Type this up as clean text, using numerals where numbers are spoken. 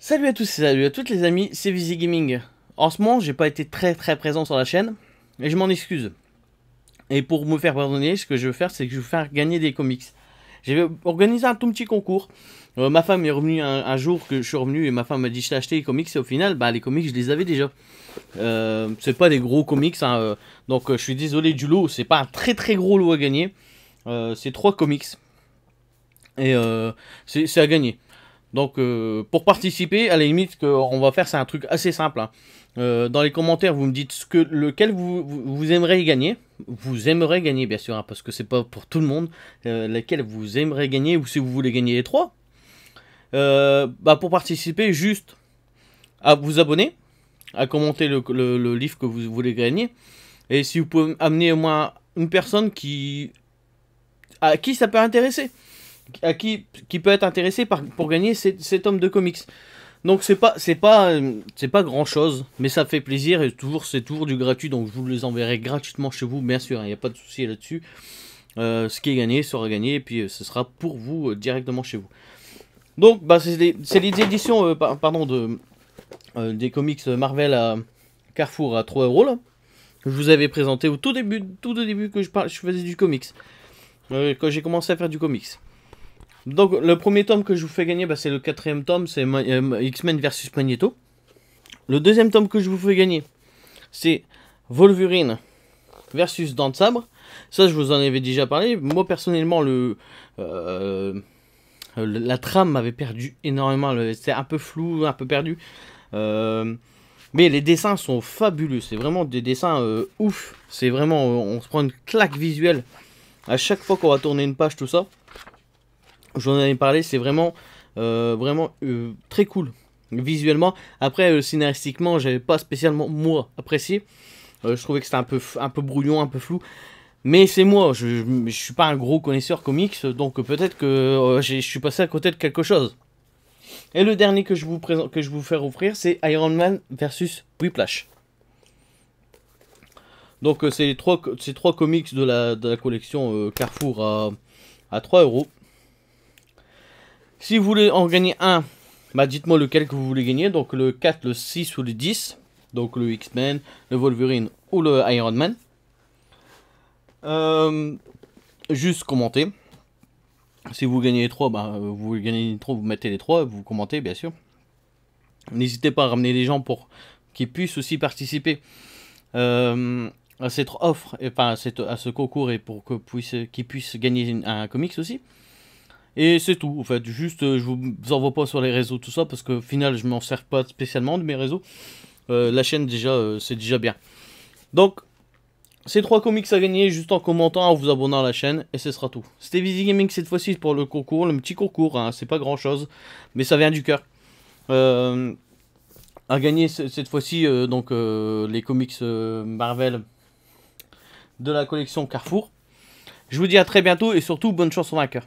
Salut à tous et salut à toutes les amis, c'est Vizy Gaming. En ce moment, j'ai pas été très présent sur la chaîne et je m'en excuse. Et pour me faire pardonner, ce que je vais faire, c'est que je vais faire gagner des comics. J'ai organisé un tout petit concours. Ma femme est revenue un jour que je suis revenu et ma femme m'a dit je t'ai acheté les comics et au final, bah les comics je les avais déjà. C'est pas des gros comics, hein, donc je suis désolé du lot, c'est pas un très gros lot à gagner. C'est 3 comics et c'est à gagner. Donc pour participer, à la limite, ce qu'on va faire, c'est un truc assez simple, hein. Dans les commentaires, vous me dites lequel vous aimeriez gagner. Vous aimeriez gagner, bien sûr, hein, parce que c'est pas pour tout le monde. Lequel vous aimeriez gagner, ou si vous voulez gagner les 3. Bah pour participer, juste à vous abonner, à commenter le livre que vous voulez gagner. Et si vous pouvez amener au moins une personne à qui ça peut intéresser. Qui peut être intéressé pour gagner cet tome de comics. Donc c'est pas grand chose, mais ça fait plaisir et c'est toujours du gratuit, donc je vous les enverrai gratuitement chez vous, bien sûr, il n'y a pas de souci là-dessus. Ce qui est gagné sera gagné et puis ce sera pour vous directement chez vous. Donc bah, c'est les éditions des comics Marvel à Carrefour à 3 € là, que je vous avais présenté au tout début que je faisais du comics, quand j'ai commencé à faire du comics. Donc le premier tome que je vous fais gagner, bah, c'est le 4e tome, c'est X-Men versus Magneto. Le deuxième tome que je vous fais gagner, c'est Wolverine versus Dents de Sabre. Ça, je vous en avais déjà parlé. Moi, personnellement, la trame m'avait perdu énormément. C'était un peu flou, un peu perdu. Mais les dessins sont fabuleux. C'est vraiment des dessins ouf. C'est vraiment, on se prend une claque visuelle à chaque fois qu'on va tourner une page, tout ça. J'en avais parlé, c'est vraiment très cool visuellement. Après, scénaristiquement, j'avais pas spécialement moi apprécié. Je trouvais que c'était un peu brouillon, un peu flou. Mais c'est moi, je suis pas un gros connaisseur comics, donc peut-être que je suis passé à côté de quelque chose. Et le dernier que je vous fais offrir, c'est Iron Man versus Whiplash. Donc c'est trois comics de la collection Carrefour à 3 €. Si vous voulez en gagner un, bah dites-moi lequel que vous voulez gagner. Donc le 4, le 6 ou le 10. Donc le X-Men, le Wolverine ou le Iron Man. Juste commentez. Si vous gagnez les 3, bah, vous gagnez les 3, vous mettez les 3, vous commentez bien sûr. N'hésitez pas à ramener des gens pour qu'ils puissent aussi participer à cette offre, enfin à ce concours et pour qu'ils puissent gagner un comics aussi. Et c'est tout, en fait, juste je vous envoie pas sur les réseaux tout ça, parce qu'au final je m'en sers pas spécialement de mes réseaux. La chaîne déjà, c'est déjà bien. Donc, ces 3 comics à gagner juste en commentant, en vous abonnant à la chaîne, et ce sera tout. C'était Vizy Gaming cette fois-ci pour le concours, le petit concours, hein, c'est pas grand chose, mais ça vient du cœur. À gagner cette fois-ci, les comics Marvel de la collection Carrefour. Je vous dis à très bientôt, et surtout bonne chance au vainqueur.